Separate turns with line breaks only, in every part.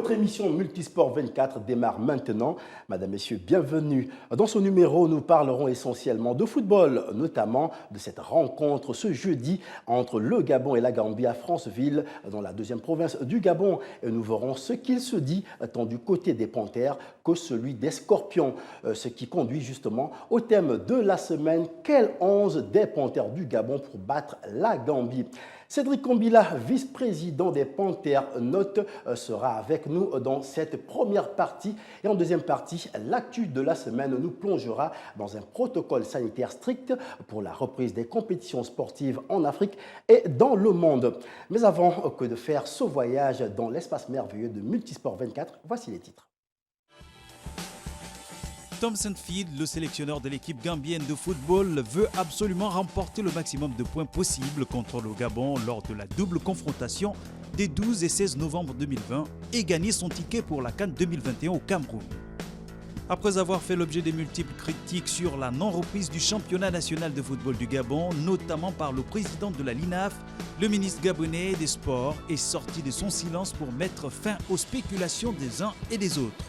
Votre émission Multisport 24 démarre maintenant. Madame, Messieurs, bienvenue. Dans ce numéro, nous parlerons essentiellement de football, notamment de cette rencontre ce jeudi entre le Gabon et la Gambie à Franceville, dans la deuxième province du Gabon. Et nous verrons ce qu'il se dit tant du côté des Panthères que celui des Scorpions. Ce qui conduit justement au thème de la semaine, quel 11 des Panthères du Gabon pour battre la Gambie? Cédric Kombila, vice-président des Panthères Notes, sera avec nous dans cette première partie. Et en deuxième partie, l'actu de la semaine nous plongera dans un protocole sanitaire strict pour la reprise des compétitions sportives en Afrique et dans le monde. Mais avant que de faire ce voyage dans l'espace merveilleux de Multisport 24, voici les titres.
Tom Saintfield, le sélectionneur de l'équipe gambienne de football, veut absolument remporter le maximum de points possible contre le Gabon lors de la double confrontation des 12 et 16 novembre 2020 et gagner son ticket pour la CAN 2021 au Cameroun. Après avoir fait l'objet de multiples critiques sur la non-reprise du championnat national de football du Gabon, notamment par le président de la LINAF, le ministre gabonais des Sports est sorti de son silence pour mettre fin aux spéculations des uns et des autres.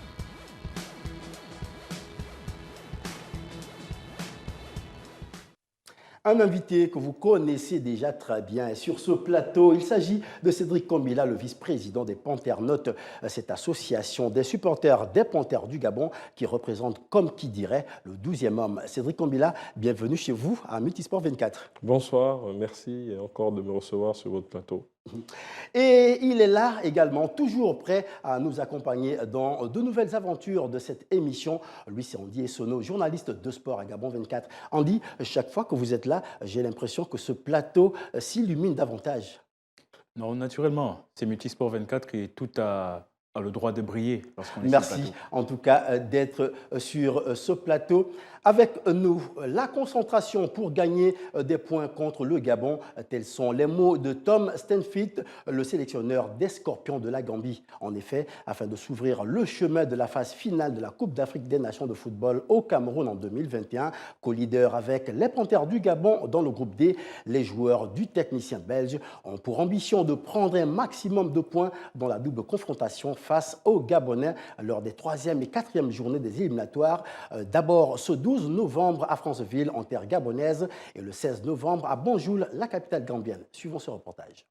Un invité que vous connaissez déjà très bien sur ce plateau, il s'agit de Cédric Kombila, le vice-président des Panthères Notes, cette association des supporters des Panthères du Gabon qui représente, comme qui dirait, le 12e homme. Cédric Kombila, bienvenue chez vous à Multisport 24.
Bonsoir, merci encore de me recevoir sur votre plateau.
Et il est là également, toujours prêt à nous accompagner dans de nouvelles aventures de cette émission. Lui, c'est Andy Essono, journaliste de sport à Gabon 24. Andy, chaque fois que vous êtes là, j'ai l'impression que ce plateau s'illumine davantage.
Non, naturellement, c'est Multisport 24 qui tout a le droit de briller lorsqu'on est
Merci
sur le plateau.
en tout cas d'être sur ce plateau. Avec nous, la concentration pour gagner des points contre le Gabon, tels sont les mots de Tom Saintfield, le sélectionneur des Scorpions de la Gambie. En effet, afin de s'ouvrir le chemin de la phase finale de la Coupe d'Afrique des Nations de football au Cameroun en 2021, co-leader avec les Panthères du Gabon dans le groupe D, les joueurs du technicien belge ont pour ambition de prendre un maximum de points dans la double confrontation face aux Gabonais lors des 3e et 4e journées des éliminatoires. D'abord, ce 12 novembre à Franceville, en terre gabonaise, et le 16 novembre à Banjul, la capitale gambienne. Suivons ce reportage.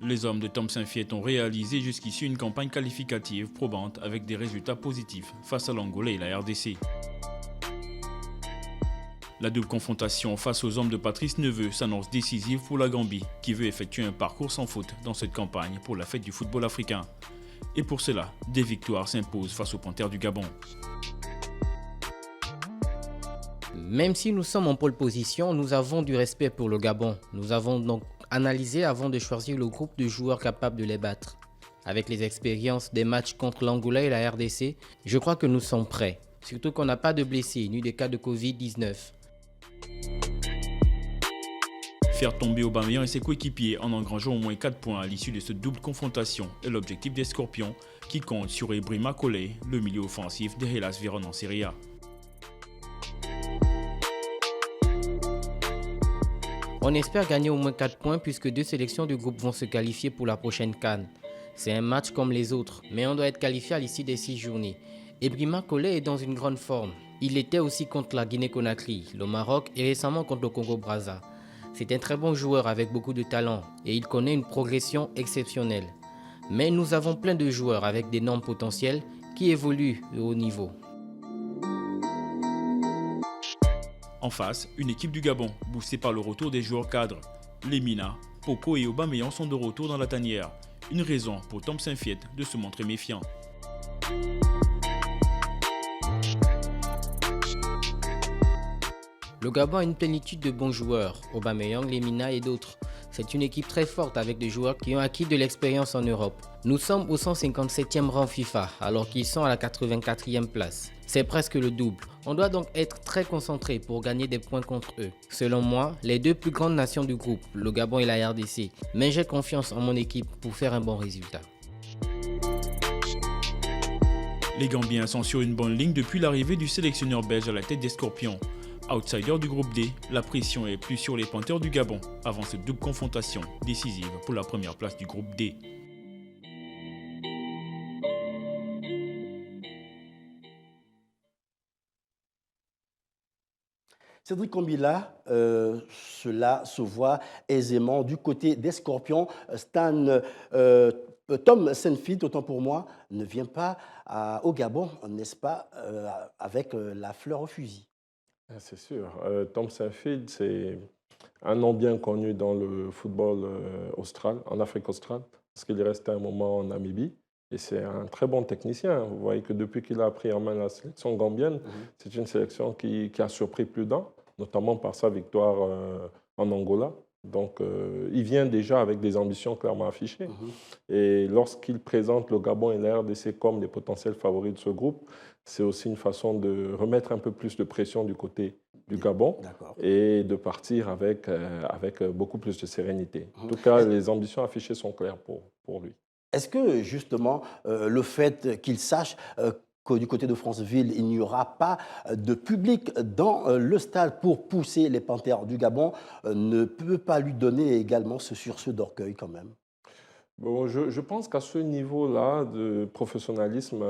Les hommes de Tom Saintfield ont réalisé jusqu'ici une campagne qualificative probante avec des résultats positifs face à l'Angola et la RDC. La double confrontation face aux hommes de Patrice Neveu s'annonce décisive pour la Gambie, qui veut effectuer un parcours sans faute dans cette campagne pour la fête du football africain. Et pour cela, des victoires s'imposent face aux Panthères du Gabon.
Même si nous sommes en pole position, nous avons du respect pour le Gabon. Nous avons donc analysé avant de choisir le groupe de joueurs capables de les battre. Avec les expériences des matchs contre l'Angola et la RDC, je crois que nous sommes prêts. Surtout qu'on n'a pas de blessés ni de cas de Covid-19.
Faire tomber Aubameyang et ses coéquipiers en engrangeant au moins 4 points à l'issue de cette double confrontation est l'objectif des Scorpions qui comptent sur Ibrahima Colley, le milieu offensif de Hellas Vérone en Serie A.
On espère gagner au moins 4 points puisque 2 sélections de groupe vont se qualifier pour la prochaine CAN. C'est un match comme les autres, mais on doit être qualifié à l'issue des 6 journées. Ibrahima Colley est dans une grande forme. Il était aussi contre la Guinée-Conakry, le Maroc et récemment contre le Congo-Brazza. C'est un très bon joueur avec beaucoup de talent et il connaît une progression exceptionnelle. Mais nous avons plein de joueurs avec d'énormes potentiels qui évoluent au haut niveau.
En face, une équipe du Gabon, boostée par le retour des joueurs cadres. Lemina, Poko et Aubameyang sont de retour dans la tanière. Une raison pour Tom Saintfield de se montrer méfiant.
Le Gabon a une plénitude de bons joueurs, Aubameyang, Lemina et d'autres. C'est une équipe très forte avec des joueurs qui ont acquis de l'expérience en Europe. Nous sommes au 157e rang FIFA alors qu'ils sont à la 84e place. C'est presque le double. On doit donc être très concentré pour gagner des points contre eux. Selon moi, les 2 plus grandes nations du groupe, le Gabon et la RDC, mais j'ai confiance en mon équipe pour faire un bon résultat.
Les Gambiens sont sur une bonne ligne depuis l'arrivée du sélectionneur belge à la tête des Scorpions. Outsider du groupe D, la pression est plus sur les Panthères du Gabon avant cette double confrontation décisive pour la première place du groupe D.
Cédric Kombila, cela se voit aisément du côté des Scorpions. Tom Saintfiet, autant pour moi, ne vient pas au Gabon, n'est-ce pas, avec la fleur au fusil.
C'est sûr. Tom Saintfiet, c'est un nom bien connu dans le football austral, en Afrique australe, parce qu'il est resté un moment en Namibie. Et c'est un très bon technicien. Vous voyez que depuis qu'il a pris en main la sélection gambienne, c'est une sélection qui a surpris plus d'un, notamment par sa victoire en Angola. Donc, il vient déjà avec des ambitions clairement affichées. Et lorsqu'il présente le Gabon et la RDC comme les potentiels favoris de ce groupe, c'est aussi une façon de remettre un peu plus de pression du côté du Gabon et de partir avec beaucoup plus de sérénité. En tout cas, les ambitions affichées sont claires pour lui.
Est-ce que, justement, le fait qu'il sache que du côté de Franceville, il n'y aura pas de public dans le stade pour pousser les Panthères du Gabon, ne peut pas lui donner également ce sursaut d'orgueil quand même?
Bon, je pense qu'à ce niveau-là de professionnalisme,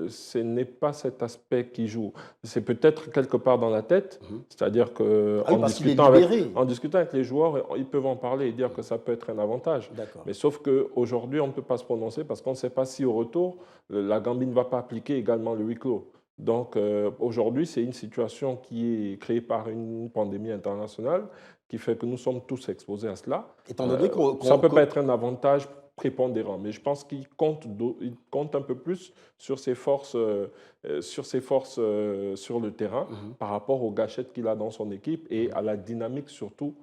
ce n'est pas cet aspect qui joue. C'est peut-être quelque part dans la tête, c'est-à-dire qu'en discutant avec les joueurs, ils peuvent en parler et dire que ça peut être un avantage. Mais sauf qu'aujourd'hui, on ne peut pas se prononcer parce qu'on ne sait pas si au retour, la Gambie ne va pas appliquer également le huis clos. Donc aujourd'hui, c'est une situation qui est créée par une pandémie internationale qui fait que nous sommes tous exposés à cela.
Étant donné
ça ne peut pas être un avantage prépondérant, mais je pense qu'il compte un peu plus sur ses forces, sur le terrain par rapport aux gâchettes qu'il a dans son équipe et à la dynamique surtout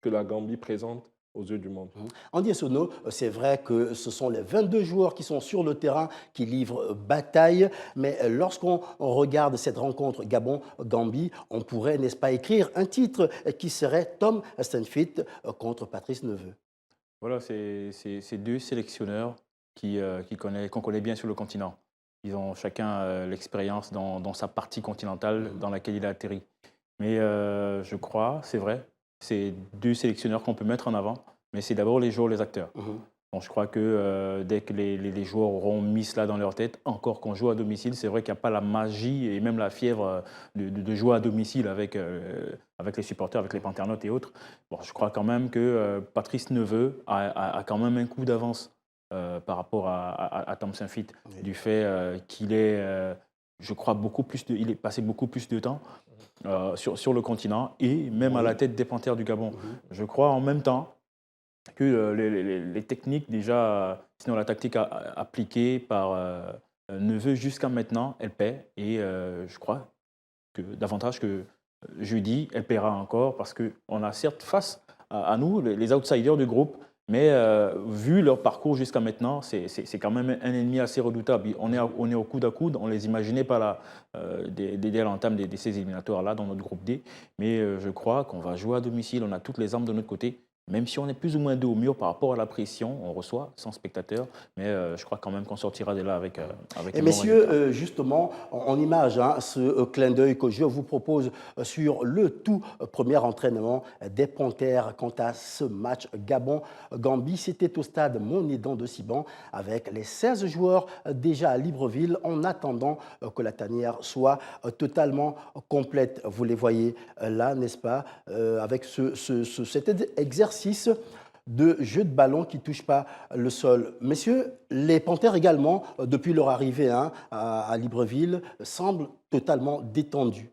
que la Gambie présente aux yeux du monde.
Andy Essono, c'est vrai que ce sont les 22 joueurs qui sont sur le terrain qui livrent bataille, mais lorsqu'on regarde cette rencontre Gabon-Gambie, on pourrait, n'est-ce pas, écrire un titre qui serait Tom Saintfiet contre Patrice Neveu.
Voilà, c'est deux sélectionneurs qu'on connaît bien sur le continent. Ils ont chacun l'expérience dans sa partie continentale dans laquelle il a atterri. Mais je crois, c'est vrai, c'est deux sélectionneurs qu'on peut mettre en avant, mais c'est d'abord les joueurs, les acteurs. Bon, je crois que dès que les joueurs auront mis cela dans leur tête, encore qu'on joue à domicile, c'est vrai qu'il n'y a pas la magie et même la fièvre de jouer à domicile avec les supporters, avec les panternotes et autres. Bon, je crois quand même que Patrice Neveu a quand même un coup d'avance par rapport à Tom Saintfiet, du fait qu'il est, je crois, il est passé beaucoup plus de temps sur le continent et même à la tête des Panthères du Gabon. Je crois en même temps que les techniques déjà, sinon la tactique appliquée par Neveu jusqu'à maintenant, elle paie. Et je crois que davantage que jeudi, elle paiera encore parce qu'on a certes face à nous, les outsiders du groupe, mais vu leur parcours jusqu'à maintenant, c'est quand même un ennemi assez redoutable. On est au coude à coude, on ne les imaginait pas là, dès l'entame de ces éliminatoires-là dans notre groupe D. Mais je crois qu'on va jouer à domicile, on a toutes les armes de notre côté. Même si on est plus ou moins dos au mur par rapport à la pression, on reçoit 100 spectateurs, mais je crois quand même qu'on sortira de là avec
et messieurs, justement, en image, ce clin d'œil que je vous propose sur le tout premier entraînement des Panthères quant à ce match Gabon-Gambie, c'était au stade Monédan de Siban avec les 16 joueurs déjà à Libreville en attendant que la tanière soit totalement complète. Vous les voyez là, n'est-ce pas, avec cet exercice de jeu de ballon qui ne touche pas le sol. Messieurs, les Panthères également, depuis leur arrivée à Libreville, semblent totalement détendus.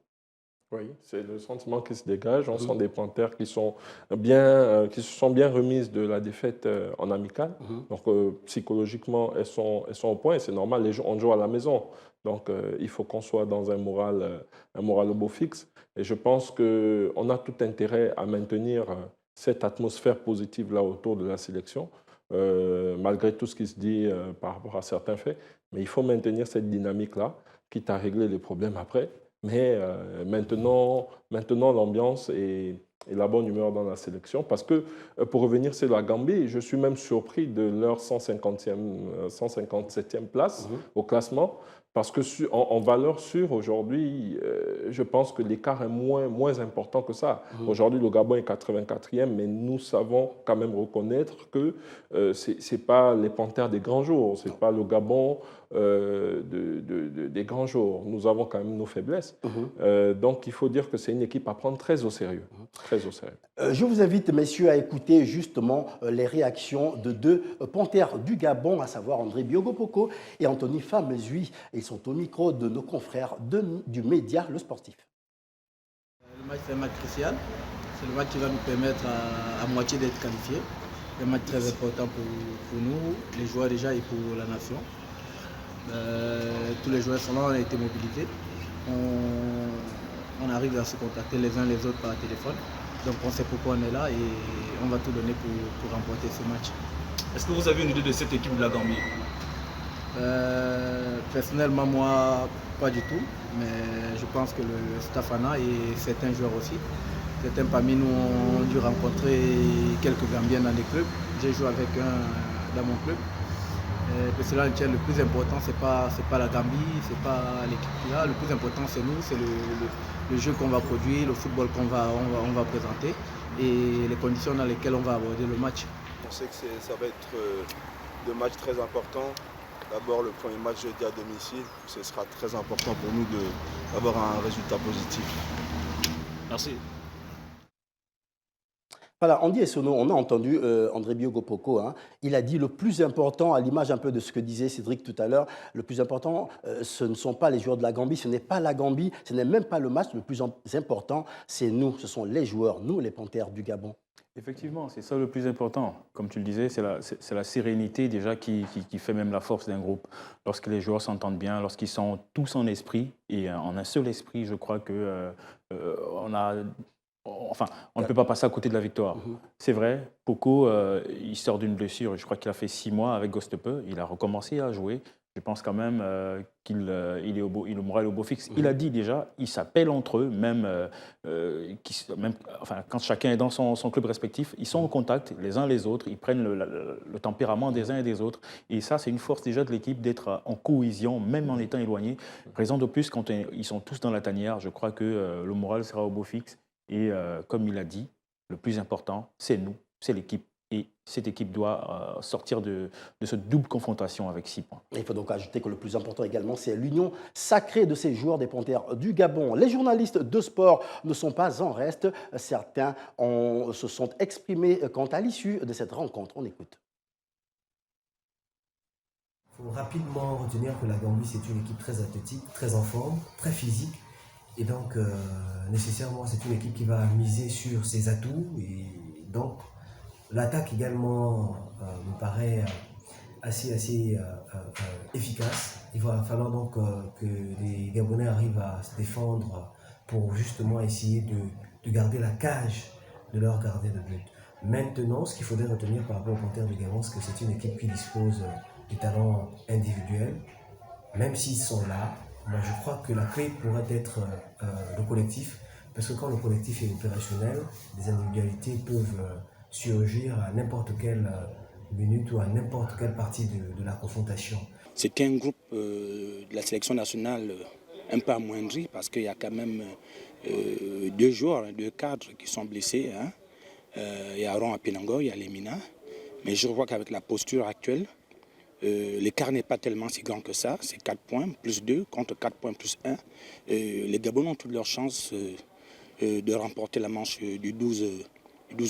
Oui, c'est le sentiment qui se dégage. On sent des Panthères qui se sont bien remises de la défaite en amical. Donc psychologiquement, elles sont au point et c'est normal. On joue à la maison. Donc il faut qu'on soit dans un moral au beau fixe. Et je pense qu'on a tout intérêt à maintenir cette atmosphère positive-là autour de la sélection, malgré tout ce qui se dit par rapport à certains faits. Mais il faut maintenir cette dynamique-là, quitte à régler les problèmes après. Mais maintenant l'ambiance et la bonne humeur dans la sélection. Parce que, pour revenir sur la Gambie, je suis même surpris de leur 157e place au classement. Parce que en valeur sûre, aujourd'hui, je pense que l'écart est moins important que ça. Aujourd'hui, le Gabon est 84e, mais nous savons quand même reconnaître que ce n'est pas les Panthères des grands jours, ce n'est pas le Gabon des grands jours. Nous avons quand même nos faiblesses. Donc, il faut dire que c'est une équipe à prendre très au sérieux. Très au sérieux.
Je vous invite, messieurs, à écouter justement les réactions de deux Panthères du Gabon, à savoir André Biogopoko et Anthony Famezui. Ils sont au micro de nos confrères du média Le Sportif.
Le match, c'est un match crucial. C'est le match qui va nous permettre à moitié d'être qualifiés. Un match très important pour nous, les joueurs déjà et pour la nation. Tous les joueurs sont là, on a été mobilisés. On arrive à se contacter les uns les autres par téléphone. Donc on sait pourquoi on est là et on va tout donner pour remporter ce match.
Est-ce que vous avez une idée de cette équipe de la Gambie?
Personnellement, moi, pas du tout. Mais je pense que le staff en a et certains joueurs aussi. Certains parmi nous ont dû rencontrer quelques Gambiens dans les clubs. J'ai joué avec un dans mon club. Que cela tient, le plus important, c'est pas la Gambie, c'est pas l'équipe qu'il a. Le plus important, c'est nous, c'est le jeu qu'on va produire, le football qu'on va présenter et les conditions dans lesquelles on va aborder le match.
On sait que ça va être deux matchs très importants. D'abord, le premier match jeudi à domicile, ce sera très important pour nous d'avoir un résultat positif.
Merci.
Voilà, Andy Essonneau, on a entendu André Biogopoko, il a dit le plus important, à l'image un peu de ce que disait Cédric tout à l'heure, le plus important, ce ne sont pas les joueurs de la Gambie, ce n'est pas la Gambie, ce n'est même pas le match, le plus important, c'est nous, ce sont les joueurs, nous les Panthères du Gabon.
Effectivement, c'est ça le plus important. Comme tu le disais, c'est la sérénité déjà qui fait même la force d'un groupe. Lorsque les joueurs s'entendent bien, lorsqu'ils sont tous en esprit, et en un seul esprit, je crois que on ne peut pas passer à côté de la victoire. C'est vrai, Poko, il sort d'une blessure, je crois qu'il a fait 6 mois avec Gostepe, il a recommencé à jouer. Je pense quand même qu'il est le moral au beau fixe. Il a dit déjà, ils s'appellent entre eux, même quand chacun est dans son club respectif, ils sont en contact les uns les autres, ils prennent le tempérament des uns et des autres. Et ça, c'est une force déjà de l'équipe d'être en cohésion, même en étant éloignés. Raison de plus, quand ils sont tous dans la tanière, je crois que le moral sera au beau fixe. Et comme il a dit, le plus important, c'est nous, c'est l'équipe. Et cette équipe doit sortir de cette double confrontation avec 6 points.
Il faut donc ajouter que le plus important également, c'est l'union sacrée de ces joueurs des Panthères du Gabon. Les journalistes de sport ne sont pas en reste. Certains se sont exprimés quant à l'issue de cette rencontre. On écoute.
Il faut rapidement retenir que la Gambie, c'est une équipe très athlétique, très en forme, très physique. Et donc, nécessairement, c'est une équipe qui va miser sur ses atouts. Et donc, l'attaque également me paraît assez efficace. Il va falloir donc que les Gabonais arrivent à se défendre pour justement essayer de garder la cage de leur gardien de but. Maintenant, ce qu'il faudrait retenir par rapport aux Panthères du Gabon, c'est que c'est une équipe qui dispose du talent individuel. Même s'ils sont là, moi je crois que la clé pourrait être le collectif. Parce que quand le collectif est opérationnel, les individualités peuvent surgir à n'importe quelle minute ou à n'importe quelle partie de la confrontation.
C'est un groupe de la sélection nationale un peu amoindri parce qu'il y a quand même 2 joueurs, 2 cadres qui sont blessés. Il y a Aaron Apenango, il y a Lemina. Mais je vois qu'avec la posture actuelle, l'écart n'est pas tellement si grand que ça. C'est 4 points plus 2 contre 4 points plus 1. Les Gabonais ont toutes leurs chances de remporter la manche du 12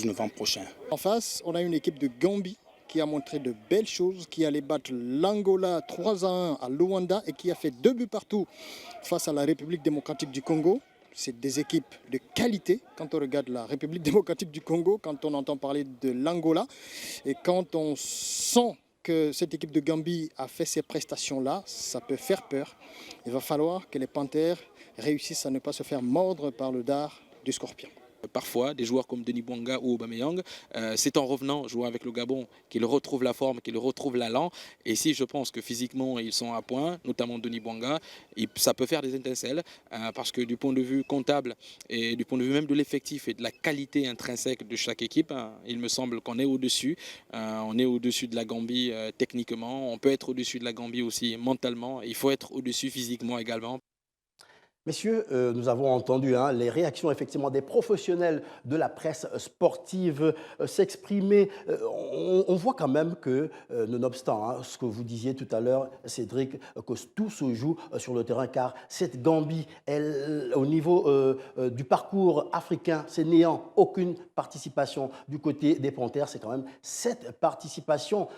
novembre prochain.
En face, on a une équipe de Gambie qui a montré de belles choses, qui allait battre l'Angola 3-1 à Luanda et qui a fait 2 buts partout face à la République démocratique du Congo. C'est des équipes de qualité quand on regarde la République démocratique du Congo, quand on entend parler de l'Angola et quand on sent que cette équipe de Gambie a fait ces prestations-là, ça peut faire peur. Il va falloir que les Panthères réussissent à ne pas se faire mordre par le dard du scorpion.
Parfois, des joueurs comme Denis Bouanga ou Aubameyang, c'est en revenant jouer avec le Gabon qu'ils retrouvent la forme, qu'ils retrouvent l'allant. Et si je pense que physiquement, ils sont à point, notamment Denis Bouanga, ça peut faire des étincelles parce que du point de vue comptable et du point de vue même de l'effectif et de la qualité intrinsèque de chaque équipe, il me semble qu'on est au-dessus. On est au-dessus de la Gambie techniquement. On peut être au-dessus de la Gambie aussi mentalement. Il faut être au-dessus physiquement également.
Messieurs, nous avons entendu les réactions effectivement des professionnels de la presse sportive s'exprimer. On voit quand même que, nonobstant ce que vous disiez tout à l'heure, Cédric, que tout se joue sur le terrain, car cette Gambie, elle, au niveau du parcours africain, c'est néant, aucune participation du côté des Panthères, c'est quand même cette participation.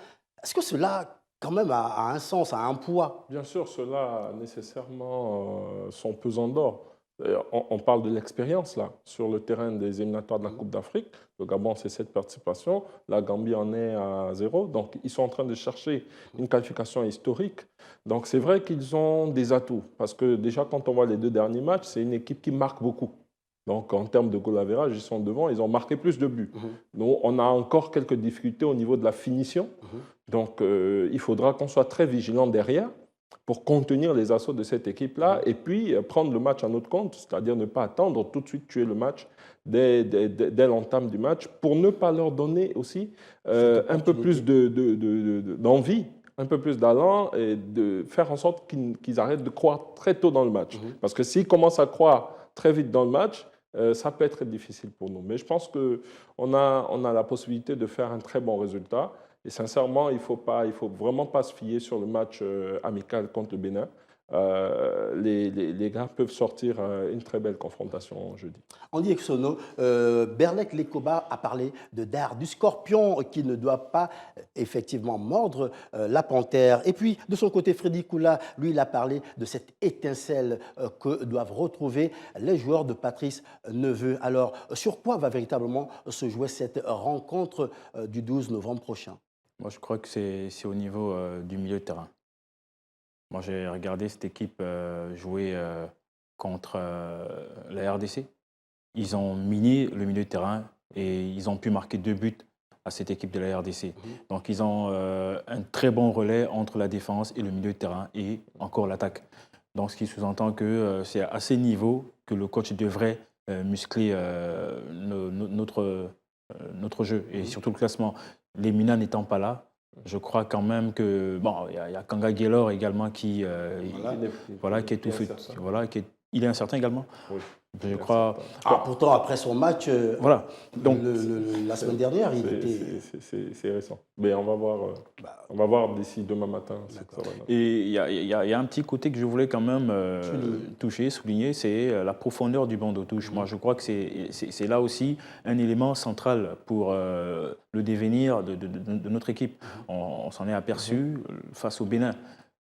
Est-ce que cela quand même a un sens, a un poids?
Bien sûr, cela a nécessairement son pesant d'or. On parle de l'expérience là, sur le terrain des éliminatoires de la Coupe d'Afrique. Le Gabon, c'est cette participation. La Gambie en est à 0. Donc, ils sont en train de chercher une qualification historique. Donc, c'est vrai qu'ils ont des atouts. Parce que déjà, quand on voit les 2 derniers matchs, c'est une équipe qui marque beaucoup. Donc, en termes de goal average, ils sont devant, ils ont marqué plus de buts. Donc, on a encore quelques difficultés au niveau de la finition. Donc, il faudra qu'on soit très vigilant derrière pour contenir les assauts de cette équipe-là et puis prendre le match à notre compte, c'est-à-dire ne pas attendre tout de suite tuer le match dès l'entame du match pour ne pas leur donner aussi un peu plus d'envie, un peu plus d'allant et de faire en sorte qu'ils arrêtent de croire très tôt dans le match. Parce que s'ils commencent à croire très vite dans le match, ça peut être difficile pour nous. Mais je pense qu'on a la possibilité de faire un très bon résultat. Et sincèrement, il ne faut vraiment pas se fier sur le match amical contre le Bénin. Les gars peuvent sortir une très belle confrontation jeudi.
Andy Exono, Berlek Lekoba a parlé de dard, du scorpion qui ne doit pas effectivement mordre la panthère. Et puis, de son côté, Freddy Koula, lui, il a parlé de cette étincelle que doivent retrouver les joueurs de Patrice Neveu. Alors, sur quoi va véritablement se jouer cette rencontre du 12 novembre prochain?
Moi, je crois que c'est au niveau du milieu de terrain. Moi, j'ai regardé cette équipe jouer contre la RDC. Ils ont miné le milieu de terrain et ils ont pu marquer 2 buts à cette équipe de la RDC. Donc, ils ont un très bon relais entre la défense et le milieu de terrain et encore l'attaque. Donc, ce qui sous-entend que c'est à ces niveaux que le coach devrait muscler notre jeu et surtout le classement. Les Mina n'étant pas là, je crois quand même que bon, il y a Kanga Gaylor également qui est tout fait, il est incertain également.
Oui.
Je crois.
Pourtant après son match,
Donc
la semaine dernière,
c'est récent. Mais on va voir d'ici demain matin.
Et il y a un petit côté que je voulais quand même souligner, c'est la profondeur du banc de touche. Moi, je crois que c'est là aussi un élément central pour le devenir de notre équipe. On s'en est aperçu face au Bénin.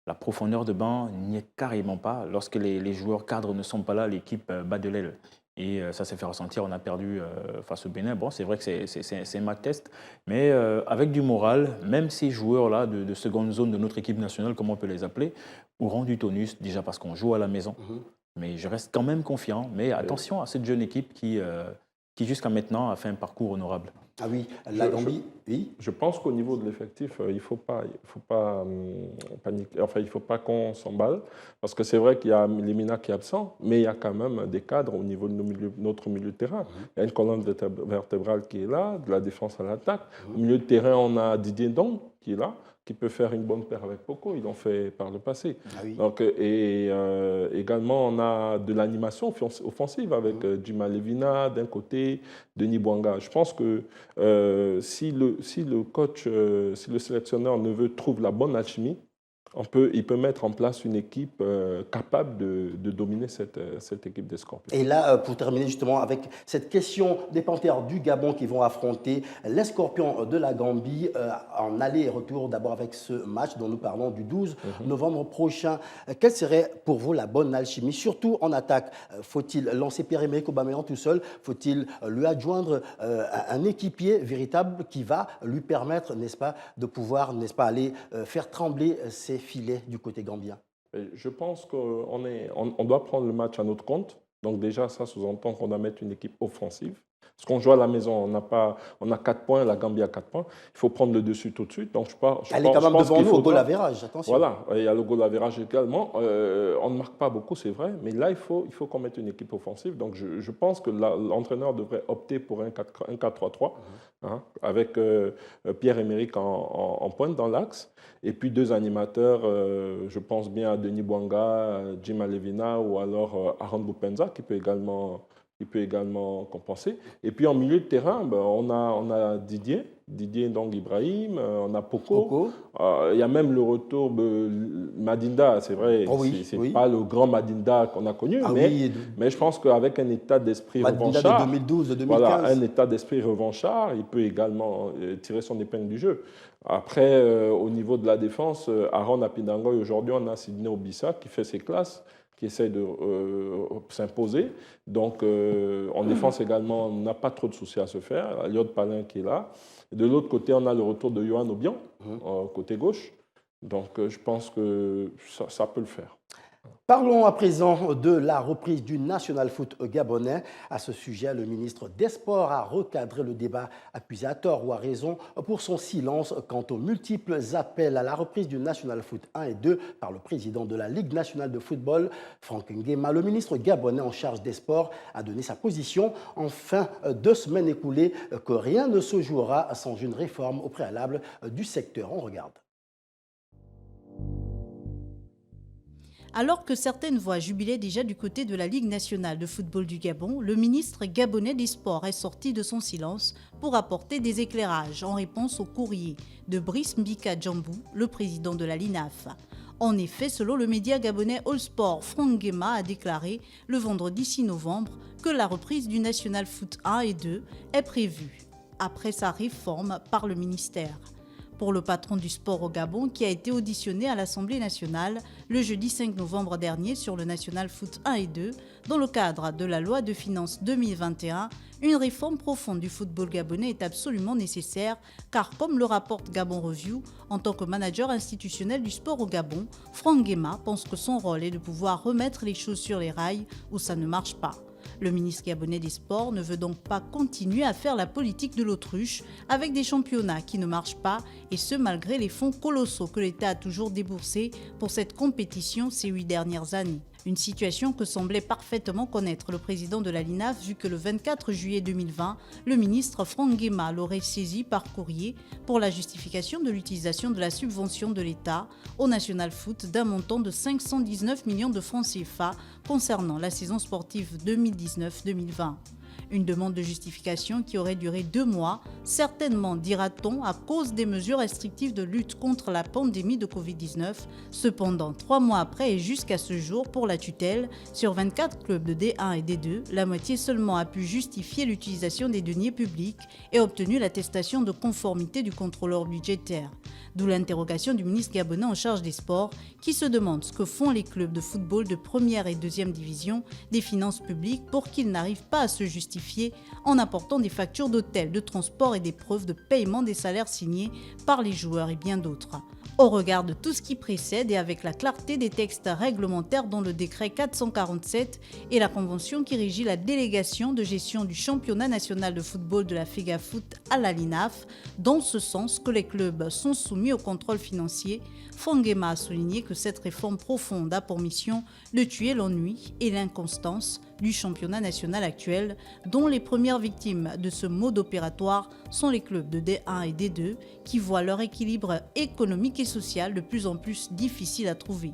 La profondeur de banc n'y est carrément pas. Lorsque les joueurs cadres ne sont pas là, l'équipe bat de l'aile. Et ça s'est fait ressentir, on a perdu face au Bénin. Bon, c'est vrai que c'est un match test, mais avec du moral, même ces joueurs-là de seconde zone de notre équipe nationale, comme on peut les appeler, auront du tonus, déjà parce qu'on joue à la maison. Mais je reste quand même confiant. Mais attention à cette jeune équipe qui jusqu'à maintenant a fait un parcours honorable.
Ah oui, la Gambie, oui.
Je pense qu'au niveau de l'effectif, il ne faut pas paniquer, enfin il ne faut pas qu'on s'emballe, parce que c'est vrai qu'il y a Lemina qui est absent, mais il y a quand même des cadres au niveau de notre milieu de terrain. Il y a une colonne vertébrale qui est là, de la défense à l'attaque. Au milieu de terrain, on a Didier Ndong qui est là, qui peut faire une bonne paire avec Poko, ils l'ont fait par le passé. Donc, également, on a de l'animation offensive avec Djima Levina d'un côté, Denis Bouanga. Je pense que si le coach, si le sélectionneur Neveu trouve la bonne alchimie, il peut mettre en place une équipe capable de dominer cette équipe des Scorpions.
Et là, pour terminer justement avec cette question des Panthères du Gabon qui vont affronter les Scorpions de la Gambie en aller et retour, d'abord avec ce match dont nous parlons du 12 novembre prochain. Quelle serait pour vous la bonne alchimie, surtout en attaque? Faut-il lancer Pierre-Emerick Aubameyang tout seul? Faut-il lui adjoindre un équipier véritable qui va lui permettre, n'est-ce pas, de pouvoir, n'est-ce pas, aller faire trembler ses filets du côté gambien?
Je pense qu'on doit prendre le match à notre compte. Donc déjà, ça sous-entend qu'on doit mettre une équipe offensive. Parce qu'on joue à la maison, on a 4 points, la Gambie a 4 points. Il faut prendre le dessus tout de suite. Donc
elle est quand même devant nous au goal average, attention.
Voilà, il y a le goal average également. On ne marque pas beaucoup, c'est vrai, mais là, il faut qu'on mette une équipe offensive. Donc je pense que l'entraîneur devrait opter pour un 4-3-3, avec Pierre-Emerick en pointe dans l'axe. Et puis 2 animateurs, je pense bien à Denis Bouanga, Jim Alevina ou alors Aaron Bupenza qui peut également compenser. Et puis en milieu de terrain, on a Didier Ndong Ibrahim, on a Poko. Il y a même le retour de Madinda, c'est vrai, c'est pas le grand Madinda qu'on a connu, mais je pense qu'avec un état d'esprit revanchard,
de 2012-2015,
voilà, un état d'esprit revanchard, il peut également tirer son épingle du jeu. Après, au niveau de la défense, Aaron Apindangoy, aujourd'hui, on a Sidney Obissa qui fait ses classes, qui essaie de s'imposer. Donc, en défense également, on n'a pas trop de soucis à se faire. Aliot Palin qui est là. Et de l'autre côté, on a le retour de Yohan Obiang, côté gauche. Donc, je pense que ça peut le faire.
Parlons à présent de la reprise du National Foot gabonais. À ce sujet, le ministre des Sports a recadré le débat, accusé à tort ou à raison pour son silence quant aux multiples appels à la reprise du National Foot 1 et 2 par le président de la Ligue nationale de football, Franck Nguema. Le ministre gabonais en charge des sports a donné sa position en fin de semaine écoulée que rien ne se jouera sans une réforme au préalable du secteur. On regarde.
Alors que certaines voix jubilaient déjà du côté de la Ligue nationale de football du Gabon, le ministre gabonais des Sports est sorti de son silence pour apporter des éclairages en réponse au courrier de Brice Mbika Djambou, le président de la LINAF. En effet, selon le média gabonais All Sport, Franck Nguema a déclaré le vendredi 6 novembre que la reprise du National Foot 1 et 2 est prévue après sa réforme par le ministère. Pour le patron du sport au Gabon, qui a été auditionné à l'Assemblée nationale le jeudi 5 novembre dernier sur le National Foot 1 et 2, dans le cadre de la loi de finances 2021, une réforme profonde du football gabonais est absolument nécessaire, car comme le rapporte Gabon Review, en tant que manager institutionnel du sport au Gabon, Franck Nguema pense que son rôle est de pouvoir remettre les choses sur les rails où ça ne marche pas. Le ministre gabonais des Sports ne veut donc pas continuer à faire la politique de l'autruche avec des championnats qui ne marchent pas, et ce malgré les fonds colossaux que l'État a toujours déboursés pour cette compétition ces 8 dernières années. Une situation que semblait parfaitement connaître le président de la LINAF, vu que le 24 juillet 2020, le ministre Franck Nguema l'aurait saisi par courrier pour la justification de l'utilisation de la subvention de l'État au National Foot d'un montant de 519 millions de francs CFA concernant la saison sportive 2019-2020. Une demande de justification qui aurait duré 2 mois, certainement, dira-t-on, à cause des mesures restrictives de lutte contre la pandémie de Covid-19. Cependant, 3 mois après et jusqu'à ce jour, pour la tutelle, sur 24 clubs de D1 et D2, la moitié seulement a pu justifier l'utilisation des deniers publics et obtenu l'attestation de conformité du contrôleur budgétaire. D'où l'interrogation du ministre gabonais en charge des sports qui se demande ce que font les clubs de football de première et deuxième division des finances publiques pour qu'ils n'arrivent pas à se justifier en apportant des factures d'hôtel, de transport et des preuves de paiement des salaires signés par les joueurs et bien d'autres. Au regard de tout ce qui précède et avec la clarté des textes réglementaires dont le décret 447 et la convention qui régit la délégation de gestion du championnat national de football de la FEGAFOOT à la LINAF, dans ce sens que les clubs sont soumis au contrôle financier, Franck Nguema a souligné que cette réforme profonde a pour mission de tuer l'ennui et l'inconstance du championnat national actuel, dont les premières victimes de ce mode opératoire sont les clubs de D1 et D2 qui voient leur équilibre économique et social de plus en plus difficile à trouver.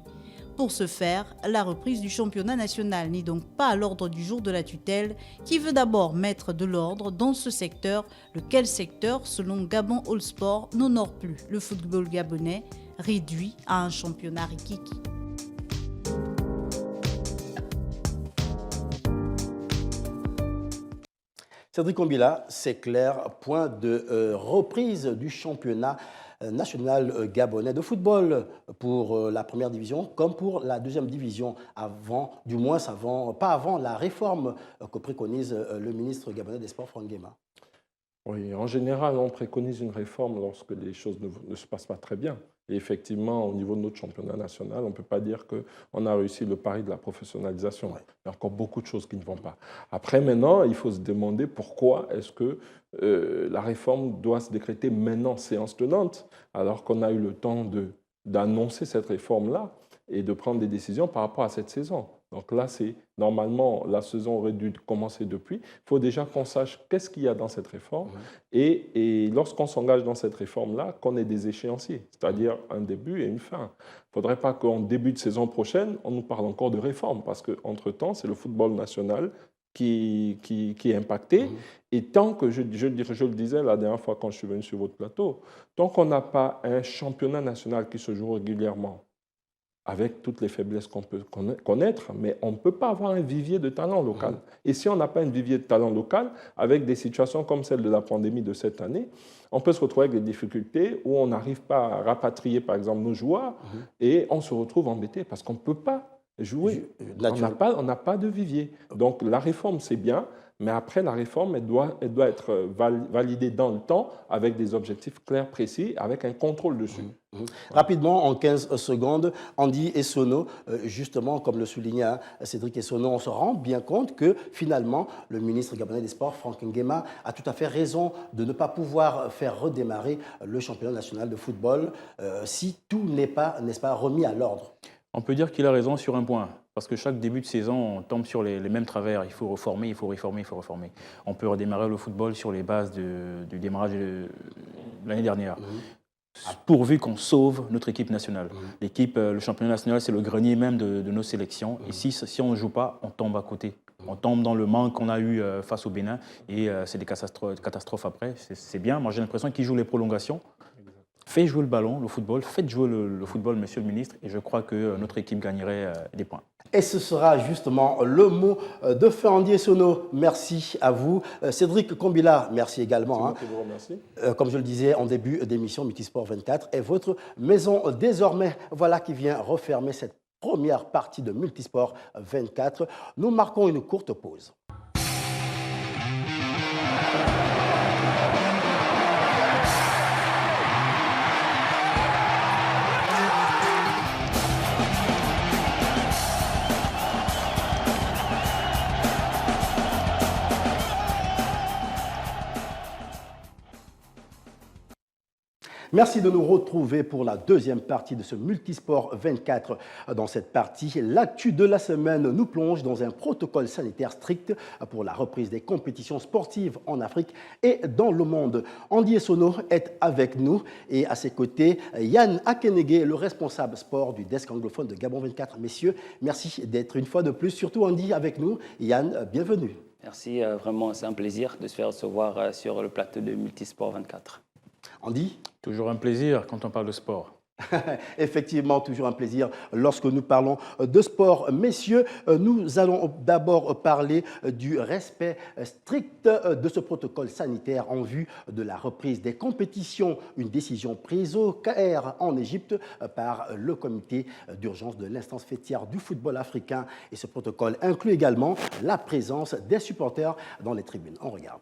Pour ce faire, la reprise du championnat national n'est donc pas à l'ordre du jour de la tutelle, qui veut d'abord mettre de l'ordre dans ce secteur, lequel secteur, selon Gabon All Sport, n'honore plus le football gabonais, réduit à un championnat rikiki.
Cédric Ombila, c'est clair, point de reprise du championnat national gabonais de football pour la première division comme pour la deuxième division, pas avant la réforme que préconise le ministre gabonais des Sports, Franck Nguema.
Oui, en général, on préconise une réforme lorsque les choses ne se passent pas très bien. Et effectivement, au niveau de notre championnat national, on ne peut pas dire qu'on a réussi le pari de la professionnalisation. Il y a encore beaucoup de choses qui ne vont pas. Après, maintenant, il faut se demander pourquoi est-ce que la réforme doit se décréter maintenant, séance tenante, alors qu'on a eu le temps d'annoncer cette réforme-là et de prendre des décisions par rapport à cette saison. Donc là, normalement, la saison aurait dû commencer depuis. Il faut déjà qu'on sache qu'est-ce qu'il y a dans cette réforme et lorsqu'on s'engage dans cette réforme-là, qu'on ait des échéanciers, c'est-à-dire un début et une fin. Il ne faudrait pas qu'en début de saison prochaine, on nous parle encore de réforme parce qu'entre-temps, c'est le football national qui est impacté. Et tant que, je le disais la dernière fois quand je suis venu sur votre plateau, tant qu'on n'a pas un championnat national qui se joue régulièrement, avec toutes les faiblesses qu'on peut connaître, mais on ne peut pas avoir un vivier de talent local. Et si on n'a pas un vivier de talent local, avec des situations comme celle de la pandémie de cette année, on peut se retrouver avec des difficultés où on n'arrive pas à rapatrier, par exemple, nos joueurs, et on se retrouve embêté parce qu'on ne peut pas jouer. On n'a pas de vivier. Donc la réforme, c'est bien, mais après, la réforme, elle doit être validée dans le temps avec des objectifs clairs, précis, avec un contrôle dessus.
Rapidement, en 15 secondes, Andy Essonneau, justement, comme le soulignait Cédric Essonneau, on se rend bien compte que finalement, le ministre gabonais des Sports, Franck Nguema, a tout à fait raison de ne pas pouvoir faire redémarrer le championnat national de football si tout n'est pas, n'est-ce pas, remis à l'ordre.
On peut dire qu'il a raison sur un point, parce que chaque début de saison, on tombe sur les mêmes travers. Il faut reformer, il faut réformer, il faut reformer. On peut redémarrer le football sur les bases du démarrage de l'année dernière. Pourvu qu'on sauve notre équipe nationale. Le championnat national, c'est le grenier même de nos sélections. Et si on ne joue pas, on tombe à côté. On tombe dans le manque qu'on a eu face au Bénin. Et c'est des catastrophes après. C'est bien. Moi, j'ai l'impression qu'ils jouent les prolongations. Faites jouer le ballon, le football, faites jouer le football, monsieur le ministre, et je crois que notre équipe gagnerait des points.
Et ce sera justement le mot de fin. Andy Essonneau, merci à vous. Cédric Kombila, merci également.
Je vous remercie.
Comme je le disais en début d'émission, Multisport 24 est votre maison désormais. Voilà qui vient refermer cette première partie de Multisport 24. Nous marquons une courte pause. Merci de nous retrouver pour la deuxième partie de ce Multisport 24. Dans cette partie, l'actu de la semaine nous plonge dans un protocole sanitaire strict pour la reprise des compétitions sportives en Afrique et dans le monde. Andy Essonneau est avec nous et à ses côtés, Yann Akenege, le responsable sport du desk anglophone de Gabon 24. Messieurs, merci d'être une fois de plus, surtout Andy avec nous. Yann, bienvenue.
Merci, vraiment c'est un plaisir de se faire recevoir sur le plateau de Multisport 24.
Andy ?
Toujours un plaisir quand on parle de sport.
Effectivement, toujours un plaisir lorsque nous parlons de sport. Messieurs, nous allons d'abord parler du respect strict de ce protocole sanitaire en vue de la reprise des compétitions. Une décision prise au Caire en Égypte par le comité d'urgence de l'instance fêtière du football africain. Et ce protocole inclut également la présence des supporters dans les tribunes. On regarde.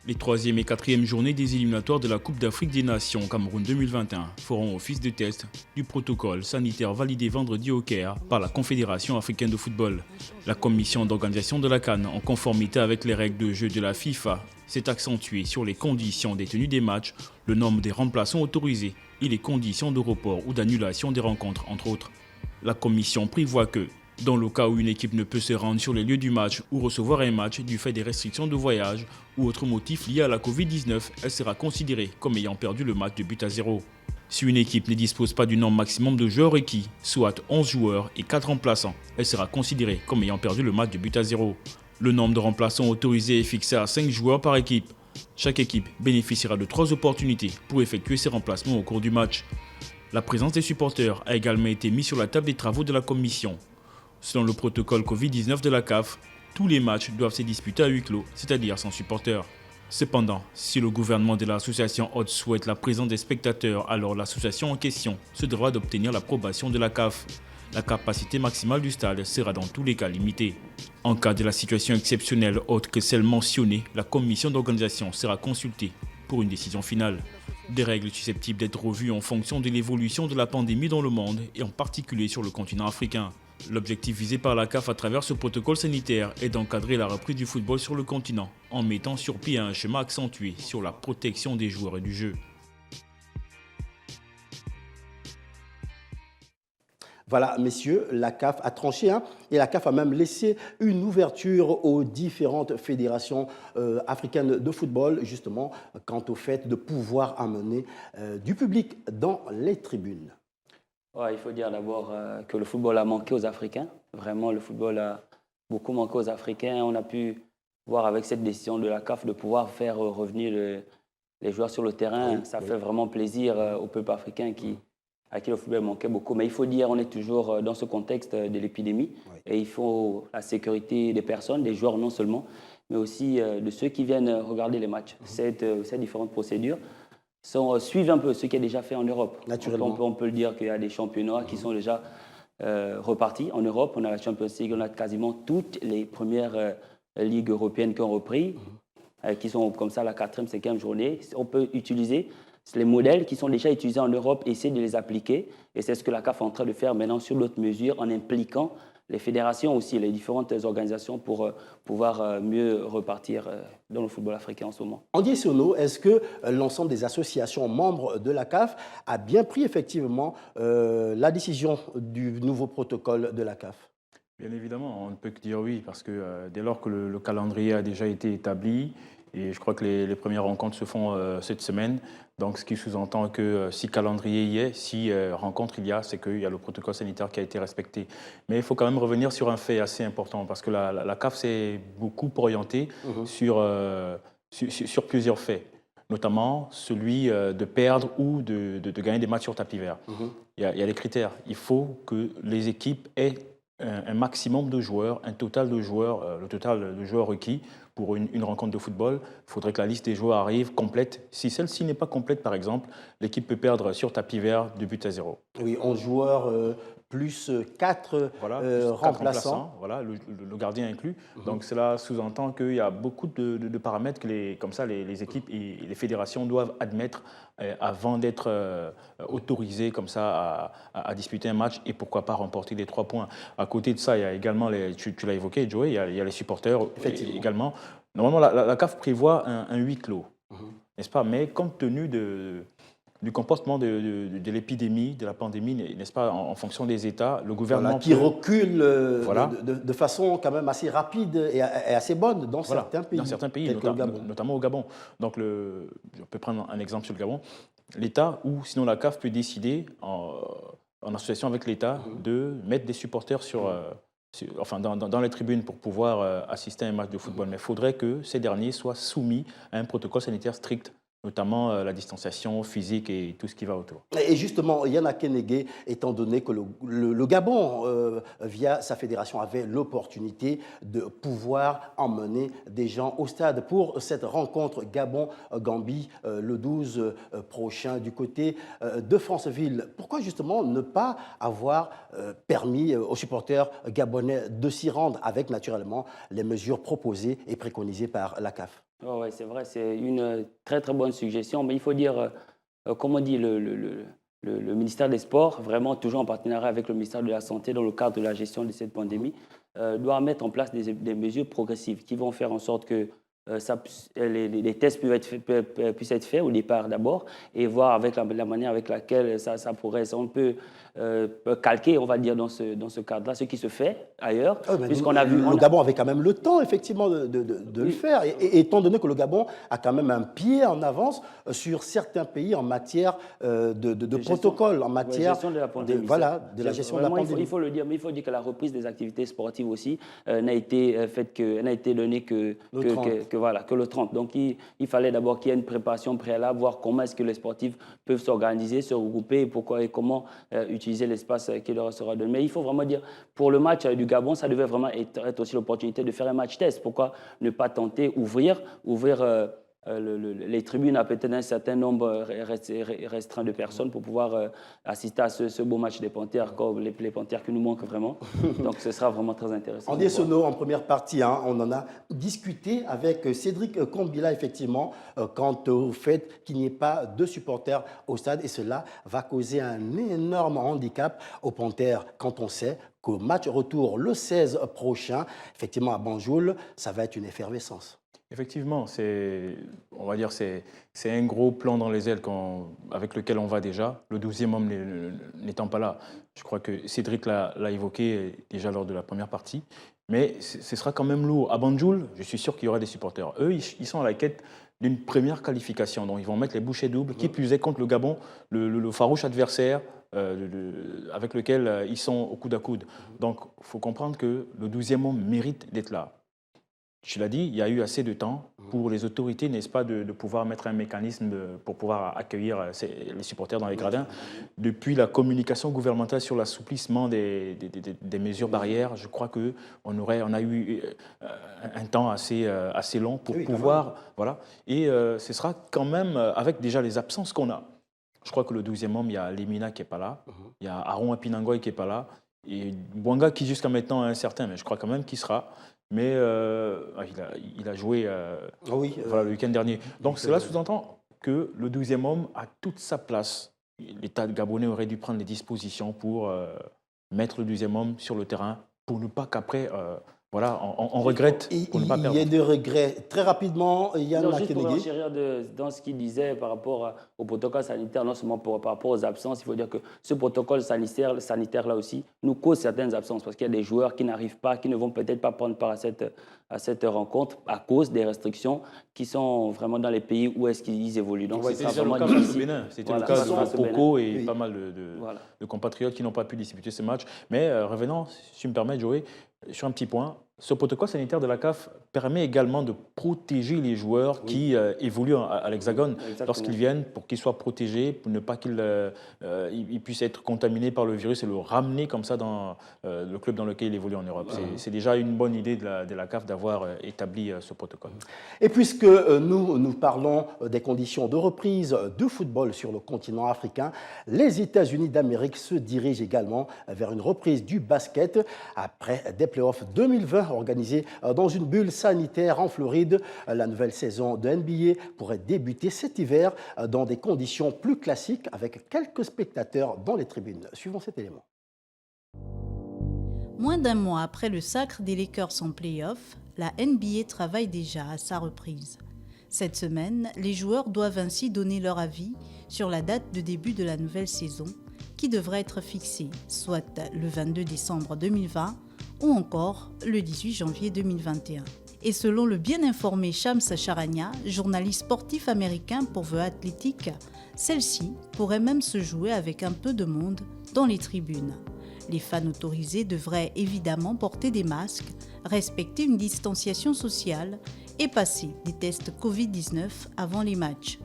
Les 3e et 4e journées des éliminatoires de la Coupe d'Afrique des Nations Cameroun 2021 feront office de test du protocole sanitaire validé vendredi au Caire par la Confédération africaine de football. La commission d'organisation de la CAN, en conformité avec les règles de jeu de la FIFA, s'est accentuée sur les conditions des tenues des matchs, le nombre des remplaçants autorisés et les conditions de report ou d'annulation des rencontres, entre autres. La commission prévoit que, dans le cas où une équipe ne peut se rendre sur les lieux du match ou recevoir un match du fait des restrictions de voyage ou autres motifs liés à la Covid-19, elle sera considérée comme ayant perdu le match de but à 0. Si une équipe ne dispose pas du nombre maximum de joueurs requis, soit 11 joueurs et 4 remplaçants, elle sera considérée comme ayant perdu le match de but à 0. Le nombre de remplaçants autorisés est fixé à 5 joueurs par équipe. Chaque équipe bénéficiera de 3 opportunités pour effectuer ses remplacements au cours du match. La présence des supporters a également été mise sur la table des travaux de la commission. Selon le protocole Covid-19 de la CAF, tous les matchs doivent se disputer à huis clos, c'est-à-dire sans supporters. Cependant, si le gouvernement de l'association hôte souhaite la présence des spectateurs, alors l'association en question se devra d'obtenir l'approbation de la CAF. La capacité maximale du stade sera dans tous les cas limitée. En cas de la situation exceptionnelle autre que celle mentionnée, la commission d'organisation sera consultée pour une décision finale. Des règles susceptibles d'être revues en fonction de l'évolution de la pandémie dans le monde et en particulier sur le continent africain. L'objectif visé par la CAF à travers ce protocole sanitaire est d'encadrer la reprise du football sur le continent en mettant sur pied un schéma accentué sur la protection des joueurs et du jeu.
Voilà, messieurs, la CAF a tranché et la CAF a même laissé une ouverture aux différentes fédérations africaines de football, justement, quant au fait de pouvoir amener du public dans les tribunes.
Ouais, il faut dire d'abord que le football a manqué aux Africains. Vraiment, le football a beaucoup manqué aux Africains. On a pu voir avec cette décision de la CAF de pouvoir faire revenir les joueurs sur le terrain.
Oui,
ça fait vraiment plaisir au peuple africain à qui le football manquait beaucoup. Mais il faut dire, on est toujours dans ce contexte de l'épidémie. Oui. Et il faut la sécurité des personnes, des joueurs non seulement, mais aussi de ceux qui viennent regarder les matchs. Ces différentes procédures suivent un peu ce qui est déjà fait en Europe.
Naturellement.
On peut le dire qu'il y a des championnats qui sont déjà repartis en Europe. On a la Champions League, on a quasiment toutes les premières ligues européennes qui ont repris, qui sont comme ça la 4e, 5e journée. On peut utiliser les modèles qui sont déjà utilisés en Europe, essayer de les appliquer. Et c'est ce que la CAF est en train de faire maintenant sur d'autres mesures, en impliquant les fédérations aussi, les différentes organisations pour pouvoir mieux repartir dans le football africain en ce moment.
Andy Sono, est-ce que l'ensemble des associations membres de la CAF a bien pris effectivement la décision du nouveau protocole de la CAF?
Bien évidemment, on ne peut que dire oui, parce que dès lors que le calendrier a déjà été établi, et je crois que les premières rencontres se font cette semaine. Donc, ce qui sous-entend que si calendrier y est, si rencontre il y a, c'est qu'il y a le protocole sanitaire qui a été respecté. Mais il faut quand même revenir sur un fait assez important, parce que la CAF s'est beaucoup orientée sur plusieurs faits, notamment celui de perdre ou de gagner des matchs sur tapis vert. Il y a des critères. Il faut que les équipes aient un maximum de joueurs, un total de joueurs, le total de joueurs requis pour une rencontre de football. Il faudrait que la liste des joueurs arrive complète. Si celle-ci n'est pas complète, par exemple, l'équipe peut perdre sur tapis vert 2-0.
Oui, 11 joueurs plus 4 remplaçants.
Voilà, le gardien inclus. Donc cela sous-entend qu'il y a beaucoup de paramètres que comme ça, les équipes et les fédérations doivent admettre avant d'être autorisées comme ça à disputer un match et pourquoi pas remporter les 3 points. À côté de ça, il y a également, tu l'as évoqué, Joey, il y a les supporters également. Normalement, la CAF prévoit un huis clos, n'est-ce pas? Mais compte tenu du comportement de l'épidémie, de la pandémie, n'est-ce pas, en fonction des États, le gouvernement
qui recule de façon quand même assez rapide et assez bonne dans certains pays.
Dans certains pays, notamment au Gabon. Donc, je peux prendre un exemple sur le Gabon. L'État ou sinon la CAF peut décider, en association avec l'État, de mettre des supporters dans les tribunes pour pouvoir assister à un match de football. Mais il faudrait que ces derniers soient soumis à un protocole sanitaire strict, notamment la distanciation physique et tout ce qui va autour.
Et justement, Yana Kenege, étant donné que le Gabon, via sa fédération, avait l'opportunité de pouvoir emmener des gens au stade pour cette rencontre Gabon-Gambie le 12 prochain du côté de Franceville. Pourquoi justement ne pas avoir permis aux supporters gabonais de s'y rendre avec naturellement les mesures proposées et préconisées par la CAF?
Oh ouais, c'est vrai, c'est une très très bonne suggestion, mais il faut dire, comme on dit, le ministère des Sports, vraiment toujours en partenariat avec le ministère de la Santé dans le cadre de la gestion de cette pandémie, doit mettre en place des mesures progressives qui vont faire en sorte que les tests puissent être faits au départ d'abord et voir avec la manière avec laquelle ça progresse. On peut calquer, on va dire, dans ce cadre-là, ce qui se fait ailleurs.
Puisqu'on a vu, le Gabon avait quand même le temps, effectivement, de le faire. Et étant donné que le Gabon a quand même un pied en avance sur certains pays en matière de protocole, en matière
gestion de la pandémie.
De la gestion de la pandémie.
Il faut le dire, mais il faut dire que la reprise des activités sportives aussi n'a été donnée que le 30. Donc, il fallait d'abord qu'il y ait une préparation préalable, voir comment est-ce que les sportifs peuvent s'organiser, se regrouper, pourquoi et comment utiliser l'espace qui leur sera donné. Mais il faut vraiment dire, pour le match du Gabon, ça devait vraiment être aussi l'opportunité de faire un match test. Pourquoi ne pas tenter, ouvrir les tribunes à peut-être un certain nombre restreint de personnes pour pouvoir assister à ce beau match des Panthères, comme les Panthères qui nous manquent vraiment. Donc ce sera vraiment très intéressant.
Andy Sono, en première partie, hein, on en a discuté avec Cédric Kombila, effectivement, quant au fait qu'il n'y ait pas de supporters au stade, et cela va causer un énorme handicap aux Panthères quand on sait qu'au match retour le 16 prochain, effectivement à Banjul, ça va être une effervescence.
Effectivement, on va dire c'est un gros plan dans les ailes avec lequel on va déjà, le 12e homme n'étant pas là. Je crois que Cédric l'a évoqué déjà lors de la première partie, mais ce sera quand même lourd. À Banjul, je suis sûr qu'il y aura des supporters. Eux, ils sont à la quête d'une première qualification, donc ils vont mettre les bouchées doubles, qui plus est contre le Gabon, le farouche adversaire avec lequel ils sont au coude à coude. Donc il faut comprendre que le 12e homme mérite d'être là. Tu l'as dit, il y a eu assez de temps pour les autorités, n'est-ce pas, de pouvoir mettre un mécanisme pour pouvoir accueillir les supporters dans les gradins. Depuis la communication gouvernementale sur l'assouplissement des mesures barrières, je crois qu'on a eu un temps assez long pour pouvoir... Voilà. Et ce sera quand même avec déjà les absences qu'on a. Je crois que le 12e homme, il y a Lemina qui n'est pas là, il y a Aaron Apinangoy qui n'est pas là, et Bouanga qui jusqu'à maintenant est incertain, mais je crois quand même qu'il sera... Mais il a joué le week-end dernier. Donc cela sous-entend que le 12e homme a toute sa place. L'État gabonais aurait dû prendre les dispositions pour mettre le 12e homme sur le terrain pour ne pas qu'après, on regrette pour ne pas perdre.
Il y a des regrets. Très rapidement, Yann
Juste pour
Makenegui.
enchérir dans ce qu'il disait par rapport au protocole sanitaire, non seulement par rapport aux absences, il faut dire que ce protocole sanitaire-là aussi nous cause certaines absences parce qu'il y a des joueurs qui n'arrivent pas, qui ne vont peut-être pas prendre part à cette rencontre à cause des restrictions qui sont vraiment dans les pays où est-ce qu'ils évoluent. Donc
c'était le cas au Bénin. C'était le cas de Poko et pas mal de compatriotes qui n'ont pas pu disputer ce match. Mais revenons, si tu me permets, Joey, sur un petit point. Ce protocole sanitaire de la CAF permet également de protéger les joueurs qui évoluent à l'Hexagone lorsqu'ils viennent, pour qu'ils soient protégés, pour ne pas qu'ils puissent être contaminés par le virus et le ramener comme ça dans le club dans lequel il évolue en Europe. C'est déjà une bonne idée de la CAF d'avoir établi ce protocole.
Et puisque nous parlons des conditions de reprise de football sur le continent africain, les États-Unis d'Amérique se dirigent également vers une reprise du basket après des playoffs 2020 organisés dans une bulle sanitaire en Floride. La nouvelle saison de NBA pourrait débuter cet hiver dans des conditions plus classiques avec quelques spectateurs dans les tribunes. Suivons cet élément.
Moins d'un mois après le sacre des Lakers en play-off, la NBA travaille déjà à sa reprise. Cette semaine, les joueurs doivent ainsi donner leur avis sur la date de début de la nouvelle saison qui devrait être fixée, soit le 22 décembre 2020 ou encore le 18 janvier 2021. Et selon le bien informé Shams Charania, journaliste sportif américain pour The Athletic, celle-ci pourrait même se jouer avec un peu de monde dans les tribunes. Les fans autorisés devraient évidemment porter des masques, respecter une distanciation sociale et passer des tests Covid-19 avant les matchs.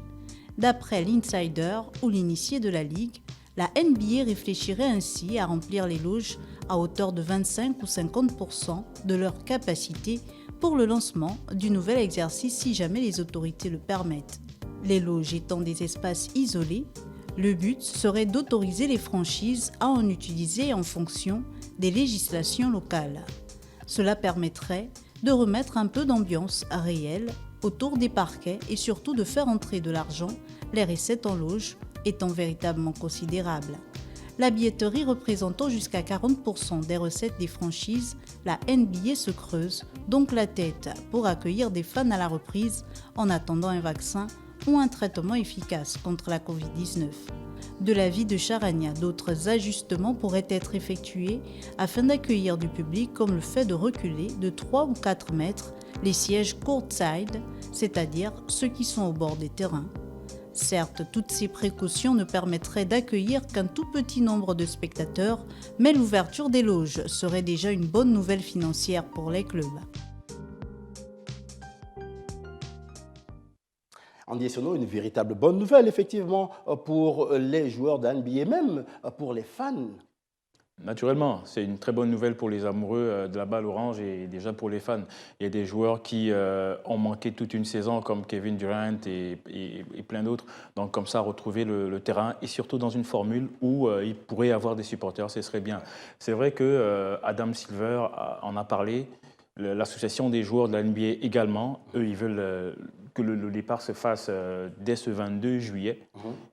D'après l'Insider ou l'initié de la Ligue, la NBA réfléchirait ainsi à remplir les loges à hauteur de 25 ou 50% de leur capacité pour le lancement du nouvel exercice si jamais les autorités le permettent. Les loges étant des espaces isolés, le but serait d'autoriser les franchises à en utiliser en fonction des législations locales. Cela permettrait de remettre un peu d'ambiance réelle autour des parquets et surtout de faire entrer de l'argent, les recettes en loge étant véritablement considérables. La billetterie représentant jusqu'à 40% des recettes des franchises, la NBA se creuse donc la tête pour accueillir des fans à la reprise en attendant un vaccin ou un traitement efficace contre la Covid-19. De l'avis de Charania, d'autres ajustements pourraient être effectués afin d'accueillir du public, comme le fait de reculer de 3 ou 4 mètres les sièges courtside, c'est-à-dire ceux qui sont au bord des terrains. Certes, toutes ces précautions ne permettraient d'accueillir qu'un tout petit nombre de spectateurs, mais l'ouverture des loges serait déjà une bonne nouvelle financière pour les clubs.
Andy Sono, une véritable bonne nouvelle, effectivement, pour les joueurs de NBA, même pour les fans.
Naturellement, c'est une très bonne nouvelle pour les amoureux de la balle orange et déjà pour les fans. Il y a des joueurs qui ont manqué toute une saison comme Kevin Durant et plein d'autres. Donc comme ça, retrouver le terrain et surtout dans une formule où il pourrait y avoir des supporters, ce serait bien. C'est vrai que Adam Silver en a parlé, l'association des joueurs de la NBA également. Eux, ils veulent que le départ se fasse dès ce 22 juillet.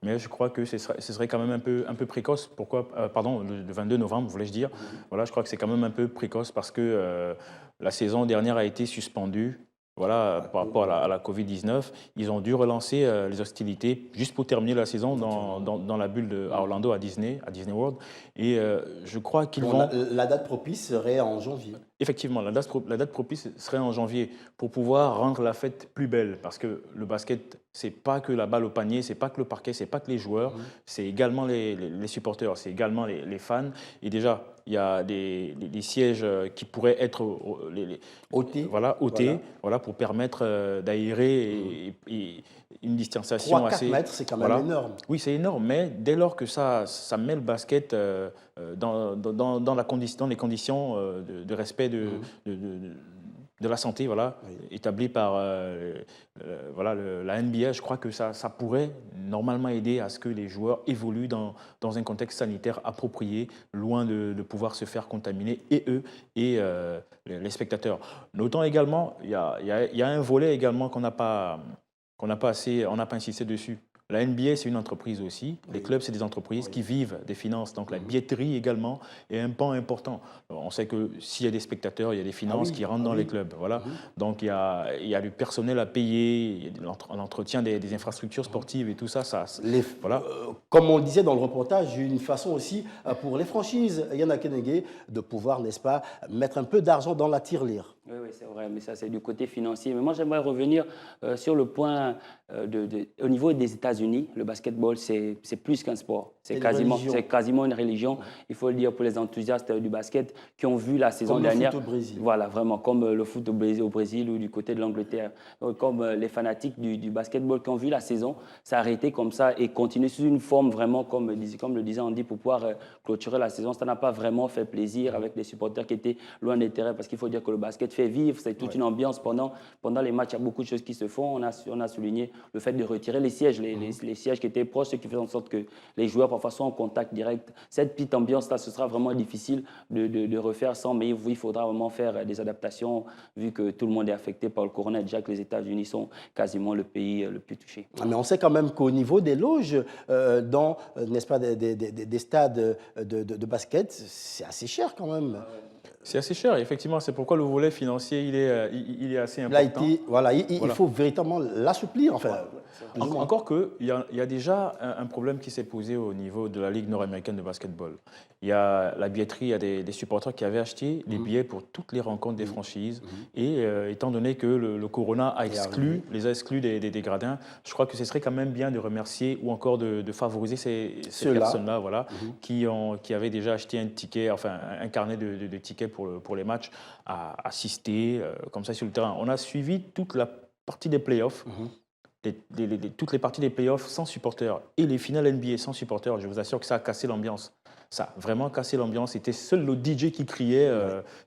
Mais je crois que ce serait quand même un peu précoce. Pourquoi pardon, le 22 novembre, voulais-je dire. Voilà, je crois que c'est quand même un peu précoce parce que la saison dernière a été suspendue. Voilà, par rapport à la Covid-19, ils ont dû relancer les hostilités juste pour terminer la saison dans la bulle à Orlando, à Disney World. Et je crois qu'ils vont...
La date propice serait en janvier.
Effectivement, la date propice serait en janvier pour pouvoir rendre la fête plus belle. Parce que le basket, c'est pas que la balle au panier, c'est pas que le parquet, c'est pas que les joueurs, c'est également les supporters, c'est également les fans. Et déjà, il y a des sièges qui pourraient être ôtés, voilà, pour permettre d'aérer et une distanciation
3-4 mètres, c'est quand même énorme.
Oui, c'est énorme, mais dès lors que ça met le basket dans les conditions de respect de la santé, voilà, établie par la NBA, je crois que ça pourrait normalement aider à ce que les joueurs évoluent dans un contexte sanitaire approprié, loin de pouvoir se faire contaminer, et eux et les spectateurs. Notons également, il y a un volet également qu'on n'a pas insisté dessus. La NBA, c'est une entreprise aussi. Les clubs, c'est des entreprises qui vivent des finances. Donc la billetterie également est un pan important. On sait que s'il y a des spectateurs, il y a des finances qui rentrent dans les clubs. Voilà. Donc il y a du personnel à payer, l'entretien des infrastructures sportives et tout ça. Voilà.
Comme on le disait dans le reportage, une façon aussi pour les franchises, Yana Kenege, de pouvoir, n'est-ce pas, mettre un peu d'argent dans la tirelire.
Oui, c'est vrai, mais ça, c'est du côté financier. Mais moi, j'aimerais revenir sur le point au niveau des États-Unis. Le basketball, c'est plus qu'un sport. C'est quasiment une religion. Il faut le dire pour les enthousiastes du basket qui ont vu la saison dernière.
Comme le foot au Brésil.
Voilà, vraiment, comme le foot au Brésil ou du côté de l'Angleterre. Comme les fanatiques du basketball qui ont vu la saison s'arrêter comme ça et continuer sous une forme vraiment, comme le disait Andy, pour pouvoir clôturer la saison. Ça n'a pas vraiment fait plaisir avec les supporters qui étaient loin des terrains parce qu'il faut dire que le basket fait vivre, c'est toute une ambiance pendant les matchs. Il y a beaucoup de choses qui se font. On a souligné le fait de retirer les sièges, les sièges qui étaient proches, ce qui faisait en sorte que les joueurs parfois soient en contact direct. Cette petite ambiance-là, ce sera vraiment difficile de refaire sans, mais il faudra vraiment faire des adaptations vu que tout le monde est affecté par le corona. Déjà que les États-Unis sont quasiment le pays le plus touché.
Mais on sait quand même qu'au niveau des loges, dans, n'est-ce pas, des stades de basket, c'est assez cher quand même.
C'est assez cher, effectivement. C'est pourquoi le volet financier, il est assez important.
Là, il faut véritablement l'assouplir. Enfin,
encore qu'il y a déjà un problème qui s'est posé au niveau de la Ligue nord-américaine de basketball. Il y a la billetterie, il y a des supporters qui avaient acheté les billets pour toutes les rencontres des franchises. Et étant donné que le corona les a exclus des gradins, je crois que ce serait quand même bien de remercier ou encore de favoriser ces personnes-là, voilà, qui avaient déjà acheté un ticket, enfin un carnet de tickets pour les matchs, à assister comme ça sur le terrain. On a suivi toute la partie des playoffs. Toutes les parties des playoffs sans supporters et les finales NBA sans supporters, je vous assure que ça a cassé l'ambiance. Ça a vraiment cassé l'ambiance. C'était seul le DJ qui criait,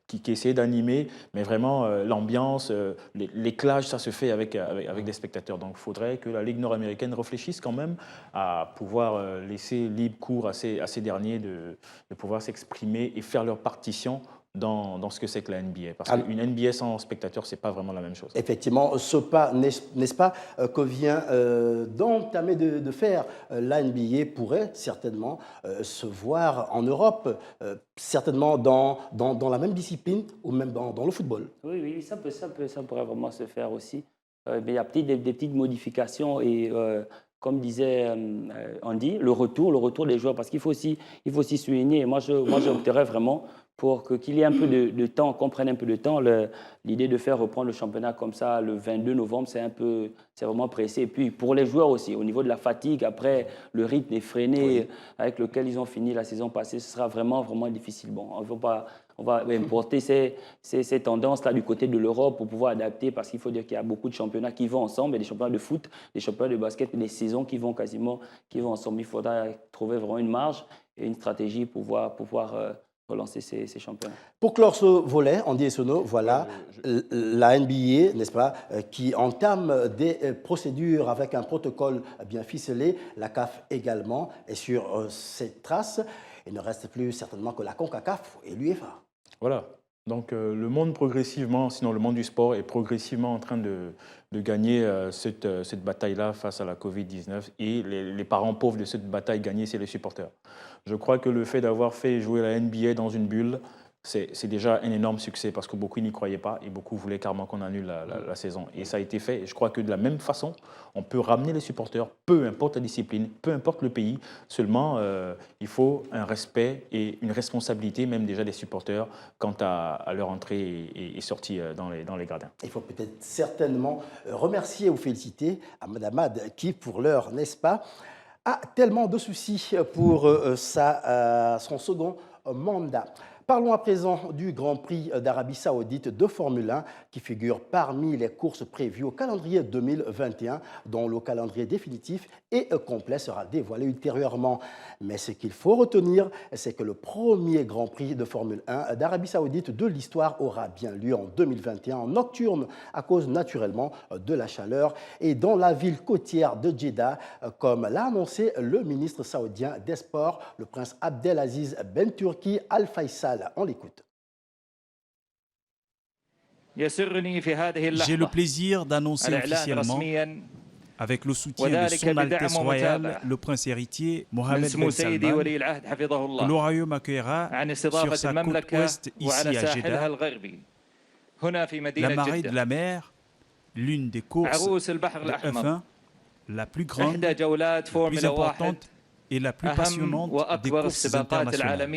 qui essayait d'animer, mais vraiment l'ambiance, l'éclage, ça se fait avec des spectateurs. Donc il faudrait que la Ligue nord-américaine réfléchisse quand même à pouvoir laisser libre cours à ces derniers de pouvoir s'exprimer et faire leur partition dans ce que c'est que la NBA. Parce qu'une NBA sans spectateurs, ce n'est pas vraiment la même chose.
Effectivement, ce pas, n'est-ce pas, que vient d'entamer de faire la NBA pourrait certainement se voir en Europe, certainement dans la même discipline ou même dans le football.
Oui, ça pourrait vraiment se faire aussi. Mais il y a des petites modifications et... comme disait Andy, le retour des joueurs, parce qu'il faut aussi souligner, et moi j'opterais vraiment pour qu'il y ait un peu de temps, qu'on prenne un peu de temps. L'idée de faire reprendre le championnat comme ça le 22 novembre, c'est vraiment pressé. Et puis pour les joueurs aussi, au niveau de la fatigue, après le rythme effréné avec lequel ils ont fini la saison passée, ce sera vraiment, vraiment difficile. Bon, on va importer ces tendances-là du côté de l'Europe pour pouvoir adapter, parce qu'il faut dire qu'il y a beaucoup de championnats qui vont ensemble, et des championnats de foot, des championnats de basket, des saisons qui vont ensemble. Il faudra trouver vraiment une marge. et une stratégie pour pouvoir relancer ces championnats.
Pour clore ce volet, Andy Essono, voilà la NBA, n'est-ce pas, qui entame des procédures avec un protocole bien ficelé, la CAF également, et sur cette trace, il ne reste plus certainement que la CONCACAF et l'UEFA.
Voilà. Donc le monde progressivement, sinon le monde du sport est progressivement en train de gagner cette bataille-là face à la Covid-19 et les parents pauvres de cette bataille gagnée, c'est les supporters. Je crois que le fait d'avoir fait jouer la NBA dans une bulle, c'est déjà un énorme succès parce que beaucoup n'y croyaient pas et beaucoup voulaient carrément qu'on annule la saison. Et ça a été fait. Et je crois que de la même façon, on peut ramener les supporters, peu importe la discipline, peu importe le pays. Seulement, il faut un respect et une responsabilité même déjà des supporters quant à leur entrée et sortie dans les gradins.
Il faut peut-être certainement remercier ou féliciter Ahmed Ahmad qui, pour l'heure, n'est-ce pas, a tellement de soucis pour son second mandat. Parlons à présent du Grand Prix d'Arabie Saoudite de Formule 1 qui figure parmi les courses prévues au calendrier 2021 dont le calendrier définitif et complet sera dévoilé ultérieurement. Mais ce qu'il faut retenir, c'est que le premier Grand Prix de Formule 1 d'Arabie Saoudite de l'histoire aura bien lieu en 2021 en nocturne à cause naturellement de la chaleur et dans la ville côtière de Jeddah, comme l'a annoncé le ministre saoudien des Sports, le prince Abdelaziz Ben Turki Al Faisal. On l'écoute.
J'ai le plaisir d'annoncer officiellement, avec le soutien de son Altesse royale, le prince héritier Mohamed Ben Salman, que le royaume accueillera sur sa côte ouest ici à Jeddah, la marée de la mer, l'une des courses de F1, la plus grande, la plus importante et la plus passionnante des courses internationales.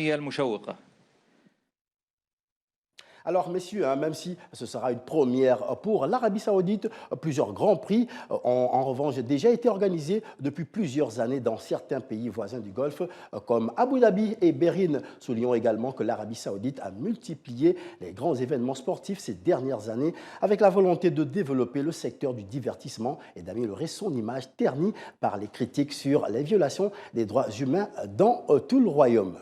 Alors, messieurs, même si ce sera une première pour l'Arabie Saoudite, plusieurs grands prix ont en revanche déjà été organisés depuis plusieurs années dans certains pays voisins du Golfe, comme Abu Dhabi et Bahreïn. Soulignons également que l'Arabie Saoudite a multiplié les grands événements sportifs ces dernières années avec la volonté de développer le secteur du divertissement et d'améliorer son image ternie par les critiques sur les violations des droits humains dans tout le royaume.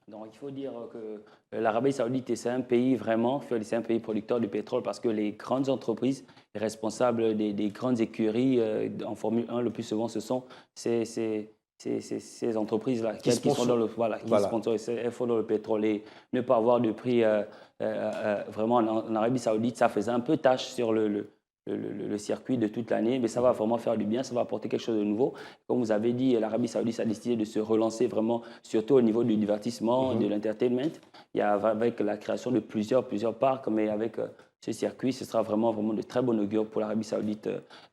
Donc, il faut dire que l'Arabie Saoudite, c'est un pays vraiment, c'est un pays producteur de pétrole parce que les grandes entreprises, les responsables des grandes écuries en Formule 1, le plus souvent, ce sont ces entreprises-là qui sont dans le, elles font dans le pétrole. Et ne pas avoir de prix vraiment en Arabie Saoudite, ça faisait un peu tâche sur le circuit de toute l'année, mais ça va vraiment faire du bien, ça va apporter quelque chose de nouveau. Comme vous avez dit, l'Arabie Saoudite a décidé de se relancer vraiment, surtout au niveau du divertissement, de l'entertainment. Il y a avec la création de plusieurs parcs, mais avec ce circuit, ce sera vraiment de très bon augure pour l'Arabie Saoudite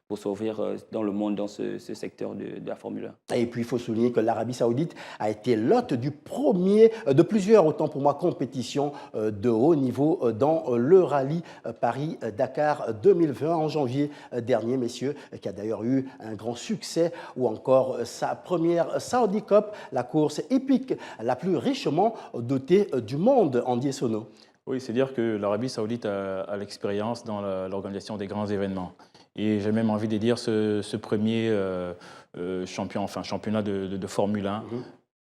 pour s'ouvrir dans le monde, dans ce secteur de la Formule 1.
Et puis, il faut souligner que l'Arabie Saoudite a été l'hôte de plusieurs, autant pour moi, compétitions de haut niveau dans le rallye Paris-Dakar 2020 en janvier dernier, messieurs, qui a d'ailleurs eu un grand succès, ou encore sa première Saudi Cup, la course épique la plus richement dotée du monde, Andy Essono.
Oui, c'est dire que l'Arabie Saoudite a l'expérience dans l'organisation des grands événements. Et j'ai même envie de dire ce premier championnat de Formule 1,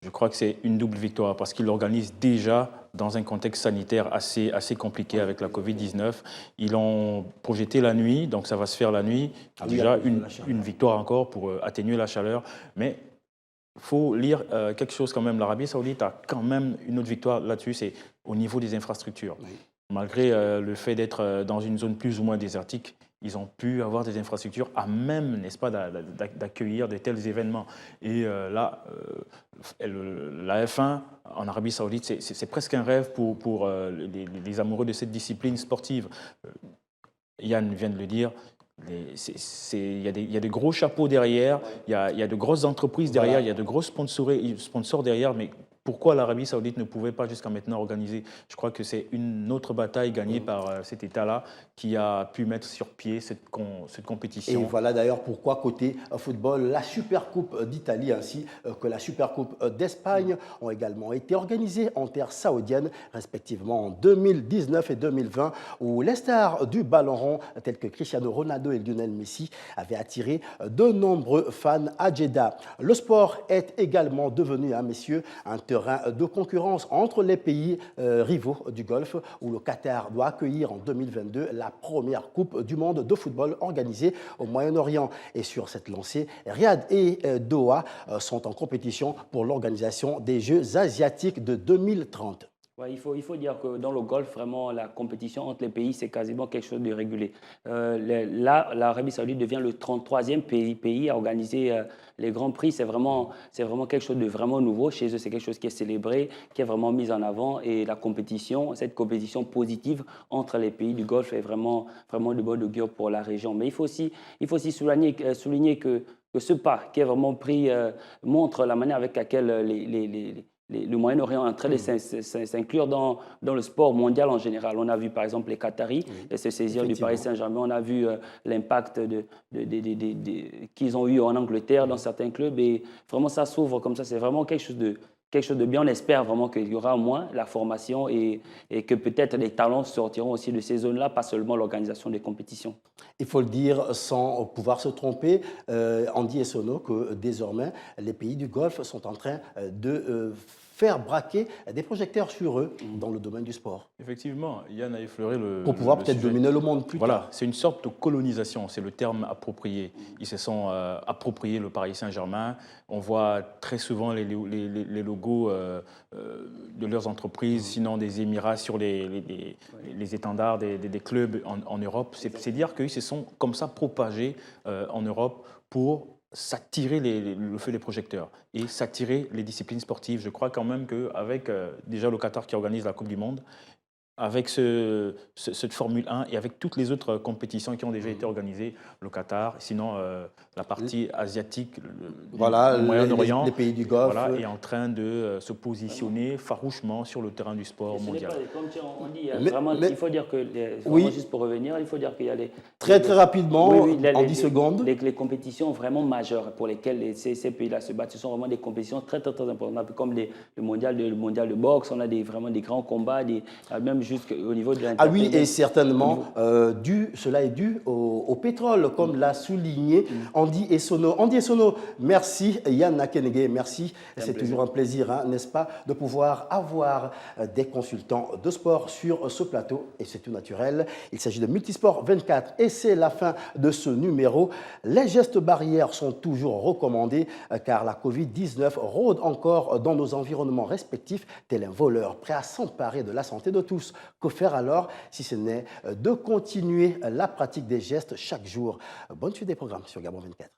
je crois que c'est une double victoire parce qu'il l'organise déjà dans un contexte sanitaire assez compliqué avec la Covid-19. Ils l'ont projeté la nuit, donc ça va se faire la nuit. Déjà une victoire encore pour atténuer la chaleur. Mais il faut lire quelque chose quand même. L'Arabie Saoudite a quand même une autre victoire là-dessus, c'est au niveau des infrastructures. Oui. Malgré le fait d'être dans une zone plus ou moins désertique, ils ont pu avoir des infrastructures à même, n'est-ce pas, d'accueillir de tels événements. Et là, la F1 en Arabie Saoudite, c'est presque un rêve pour les amoureux de cette discipline sportive. Yann vient de le dire. Il y a des gros chapeaux derrière, il y a de grosses entreprises derrière, il y a de gros sponsors derrière, mais pourquoi l'Arabie Saoudite ne pouvait pas jusqu'à maintenant organiser? Je crois que c'est une autre bataille gagnée par cet État-là qui a pu mettre sur pied cette compétition.
Et voilà d'ailleurs pourquoi, côté football, la Supercoupe d'Italie ainsi que la Supercoupe d'Espagne ont également été organisées en terre saoudienne, respectivement en 2019 et 2020, où les stars du ballon rond, tels que Cristiano Ronaldo et Lionel Messi, avaient attiré de nombreux fans à Jeddah. Le sport est également devenu, messieurs, un terrain de concurrence entre les pays rivaux du Golfe, où le Qatar doit accueillir en 2022 la première Coupe du monde de football organisée au Moyen-Orient. Et sur cette lancée, Riyad et Doha sont en compétition pour l'organisation des Jeux asiatiques de 2030.
Ouais, il faut dire que dans le golf, vraiment, la compétition entre les pays, c'est quasiment quelque chose de régulé. Là, l'Arabie Saoudite devient le 33e pays à organiser les Grands Prix. C'est vraiment quelque chose de vraiment nouveau. Chez eux, c'est quelque chose qui est célébré, qui est vraiment mis en avant. Et la compétition, cette compétition positive entre les pays du Golfe est vraiment de bon augure pour la région. Mais il faut aussi souligner que ce pas qui est vraiment pris montre la manière avec laquelle le Moyen-Orient est en train de s'inclure dans le sport mondial en général. On a vu par exemple les Qataris se saisir du Paris Saint-Germain. On a vu l'impact qu'ils ont eu en Angleterre dans certains clubs. Et vraiment, ça s'ouvre comme ça. C'est vraiment quelque chose de bien. On espère vraiment qu'il y aura au moins la formation et que peut-être les talents sortiront aussi de ces zones-là, pas seulement l'organisation des compétitions.
Il faut le dire sans pouvoir se tromper, Andy et Sono, que désormais, les pays du Golfe sont en train de faire braquer des projecteurs sur eux dans le domaine du sport.
Effectivement, Yann a effleuré le
pour pouvoir peut-être dominer le monde plus tard.
Voilà, c'est une sorte de colonisation, c'est le terme approprié. Ils se sont appropriés le Paris Saint-Germain. On voit très souvent les logos de leurs entreprises, sinon des Émirats sur les étendards des clubs en Europe. C'est dire qu'ils se sont comme ça propagés en Europe pour s'attirer le feu des projecteurs et s'attirer les disciplines sportives. Je crois quand même qu'avec déjà le Qatar qui organise la Coupe du Monde, avec cette Formule 1 et avec toutes les autres compétitions qui ont déjà été organisées, le Qatar, sinon la partie asiatique, du Moyen-Orient,
les pays du Golfe,
est en train de se positionner farouchement sur le terrain du sport mondial.
Comme on dit, il faut dire que, juste pour revenir, il faut dire qu'il y a les...
Très rapidement, en 10 secondes.
Les compétitions vraiment majeures pour lesquelles ces pays-là se battent, ce sont vraiment des compétitions très importantes, comme le mondial de boxe. On a vraiment des grands combats, même jusqu'au niveau de l'International.
Ah oui, et certainement, cela est dû au pétrole, comme l'a souligné Andy Essono. Andy Essono, merci. Yann Akenege, merci. C'est toujours un plaisir, n'est-ce pas, de pouvoir avoir des consultants de sport sur ce plateau. Et c'est tout naturel. Il s'agit de Multisport 24 et c'est la fin de ce numéro. Les gestes barrières sont toujours recommandés car la Covid-19 rôde encore dans nos environnements respectifs, tel un voleur prêt à s'emparer de la santé de tous. Que faire alors si ce n'est de continuer la pratique des gestes chaque jour? Bonne suite des programmes sur Gabon 24.